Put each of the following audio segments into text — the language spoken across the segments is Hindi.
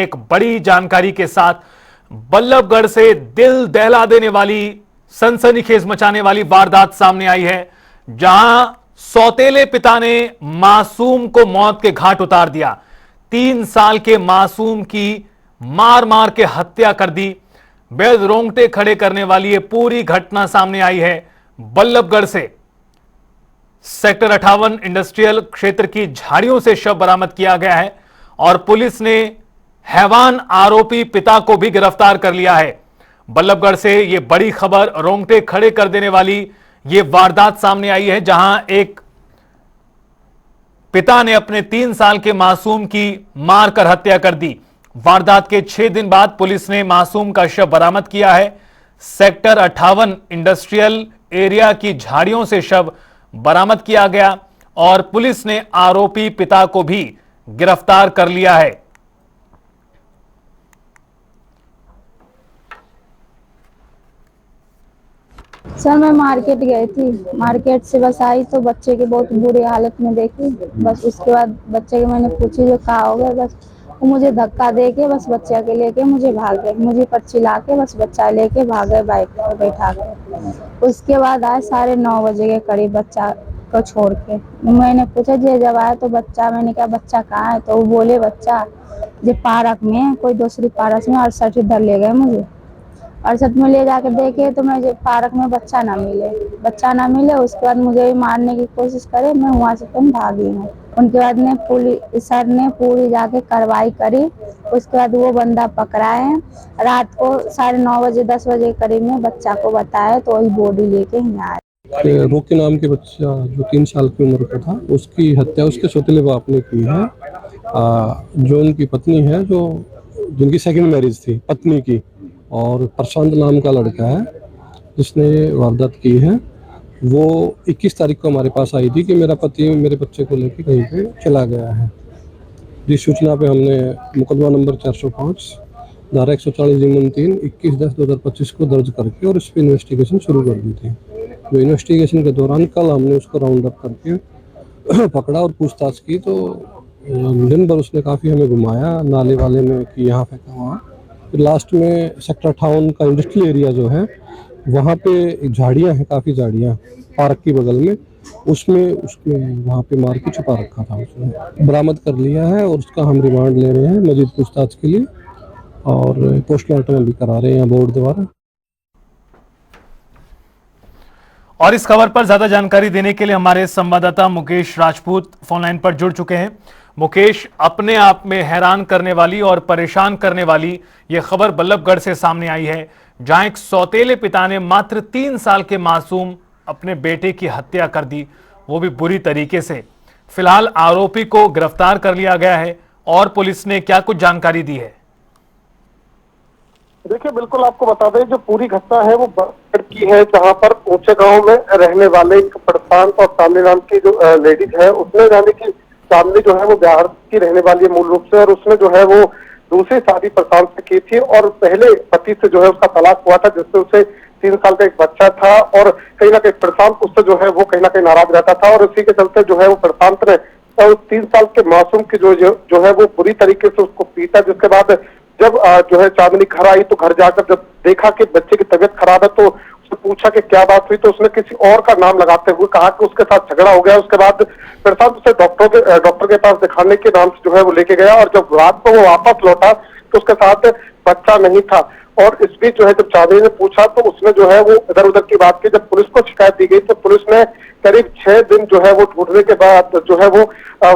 एक बड़ी जानकारी के साथ बल्लभगढ़ से दिल दहला देने वाली, सनसनीखेज मचाने वाली वारदात सामने आई है, जहां सौतेले पिता ने मासूम को मौत के घाट उतार दिया। 3 साल के मासूम की मार मार के हत्या कर दी। बेहद रोंगटे खड़े करने वाली ये पूरी घटना सामने आई है बल्लभगढ़ से। सेक्टर 58 इंडस्ट्रियल क्षेत्र की झाड़ियों से शव बरामद किया गया है और पुलिस ने हैवान आरोपी पिता को भी गिरफ्तार कर लिया है। बल्लभगढ़ से यह बड़ी खबर, रोंगटे खड़े कर देने वाली यह वारदात सामने आई है, जहां एक पिता ने अपने 3 साल के मासूम की मारकर हत्या कर दी। वारदात के 6 दिन बाद पुलिस ने मासूम का शव बरामद किया है। सेक्टर 58 इंडस्ट्रियल एरिया की झाड़ियों से शव बरामद किया गया और पुलिस ने आरोपी पिता को भी गिरफ्तार कर लिया है। सर मैं मार्केट गई थी, मार्केट से बस आई तो बच्चे की बहुत बुरी हालत में देखी। बस उसके बाद बच्चे के मैंने पूछी जो कहा हो गया, बस वो मुझे धक्का दे के बस बच्चा के लेके मुझे भाग गए, मुझे पर चिल्ला के बस बच्चा लेके भाग गए बाइक पर बैठा के। उसके बाद आए 9:30 बजे के करीब बच्चा को छोड़ के। मैंने पूछा जे जब आया तो बच्चा, मैंने कहा बच्चा कहाँ है, तो वो बोले बच्चा जो पार्क में कोई दूसरी पार्क में 68 इधर ले गए मुझे। 68 में ले जाके देखे तो मैं पार्क में बच्चा ना मिले। उसके बाद मुझे भी मारने की कोशिश करे, मैं वहाँ से तुम भागी हूँ। उनके बाद ने पुलिस सर ने पूरी जाके कार्रवाई करी। उसके बाद वो बंदा पकड़ाए हैं। रात को 9:30 बजे 10 बजे करीब में बच्चा को बताया तो वही बॉडी लेके यहाँ आए। रोकी नाम के बच्चा जो 3 साल की उम्र का था, उसकी हत्या उसके सौतेले बाप ने की है। जो उनकी पत्नी है, जो जिनकी सेकंड मैरिज थी पत्नी की, और प्रशांत नाम का लड़का है जिसने वारदात की है। वो 21 तारीख को हमारे पास आई थी कि मेरा पति मेरे बच्चे को लेकर कहीं पे चला गया है। जिस सूचना पे हमने मुकदमा नंबर 405 धारा 140 21/10/2025 को दर्ज करके और इस पर इन्वेस्टिगेशन शुरू कर दी थी। जो इन्वेस्टिगेशन के दौरान कल हमने उसको राउंड अप करके पकड़ा और पूछताछ की, तो दिन भर उसने काफ़ी हमें घुमाया नाले वाले में कि यहाँ फेंका वहाँ। फिर लास्ट में सेक्टर 58 का इंडस्ट्रियल एरिया जो है, वहाँ पे झाड़ियाँ हैं, काफ़ी झाड़ियाँ पार्क की बगल में, उसमें उसने वहाँ पे मार के छुपा रखा था। उसने बरामद कर लिया है और उसका हम रिमांड ले रहे हैं मजीद पूछताछ के लिए और पोस्टमार्टम भी करा रहे हैं बोर्ड द्वारा। और इस खबर पर ज्यादा जानकारी देने के लिए हमारे संवाददाता मुकेश राजपूत फोन लाइन पर जुड़ चुके हैं। मुकेश, अपने आप में हैरान करने वाली और परेशान करने वाली यह खबर बल्लभगढ़ से सामने आई है, जहां एक सौतेले पिता ने मात्र 3 साल के मासूम अपने बेटे की हत्या कर दी, वो भी बुरी तरीके से। फिलहाल आरोपी को गिरफ्तार कर लिया गया है और पुलिस ने क्या कुछ जानकारी दी है? देखिए, बिल्कुल आपको बता दें, जो पूरी घटना है वो बल्लभगढ़ की है, जहां पर ऊंचे गांव में रहने वाले एक प्रशांत और चांदनी नाम की जो लेडीज है, उसने यानी कि चांदनी जो है वो बिहार की रहने वाली है मूल रूप से, और उसने जो है वो दूसरी शादी प्रशांत से की थी और पहले पति से जो है उसका तलाक हुआ था, जिससे उसे 3 साल का एक बच्चा था। और कहीं ना कहीं प्रशांत उससे जो है वो कहीं ना कहीं नाराज रहता था और उसी के चलते जो है वो प्रशांत ने 3 साल के मासूम की जो है वो बुरी तरीके से उसको पीटा। जिसके बाद जब जो है चांदनी घर आई तो घर जाकर जब देखा कि बच्चे की तबीयत खराब है तो उसने पूछा कि क्या बात हुई, तो उसने किसी और का नाम लगाते हुए कहा कि उसके साथ झगड़ा हो गया। उसके बाद प्रशांत उसे डॉक्टर के पास दिखाने के नाम से जो है वो लेके गया और जब रात को वो वापस लौटा तो उसके साथ बच्चा नहीं था। और इस बीच जो है जब चांदनी ने पूछा तो उसने जो है वो इधर उधर की बात की। जब पुलिस को शिकायत दी गई तो पुलिस ने करीब 6 दिन जो है वो ढूंढने के बाद जो है वो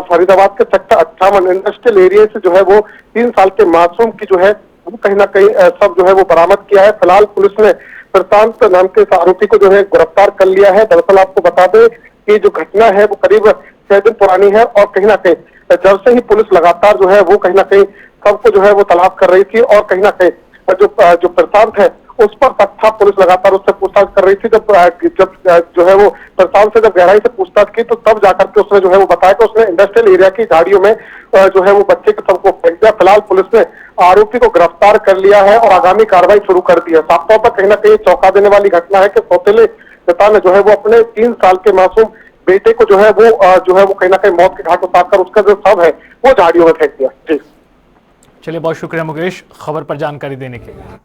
फरीदाबाद के सेक्टर 58 इंडस्ट्रियल एरिया से जो है वो 3 साल के मासूम की जो है वो कहीं ना कहीं सब जो है वो बरामद किया है। फिलहाल पुलिस ने प्रशांत नाम के आरोपी को जो है गिरफ्तार कर लिया है। दरअसल आपको बता दें कि जो घटना है वो करीब 6 दिन पुरानी है और कहीं ना कहीं जब से ही पुलिस लगातार जो है वो कहीं ना कहीं सबको जो है वो तलाश कर रही थी और कहीं ना कहीं जो प्रशांत है उस पर तत्था पुलिस लगातार उससे पूछताछ कर रही थी। जब जो है वो प्रशांत से जब गहराई से पूछताछ की तो तब जाकर के उसने जो है वो बताया कि उसने इंडस्ट्रियल एरिया की झाड़ियों में जो है वो बच्चे के सबको फेंक दिया। फिलहाल पुलिस ने आरोपी को गिरफ्तार कर लिया है और आगामी कार्रवाई शुरू कर दी है। साफ तौर पर कहीं ना कहीं चौंका देने वाली घटना है कि सौतेले पिता ने जो है वो अपने 3 साल के मासूम बेटे को जो है वो कहीं ना कहीं मौत के घाट उतारकर उसका जो शव है वो झाड़ियों में फेंक दिया। जी चलिए, बहुत शुक्रिया मुकेश खबर पर जानकारी देने के लिए।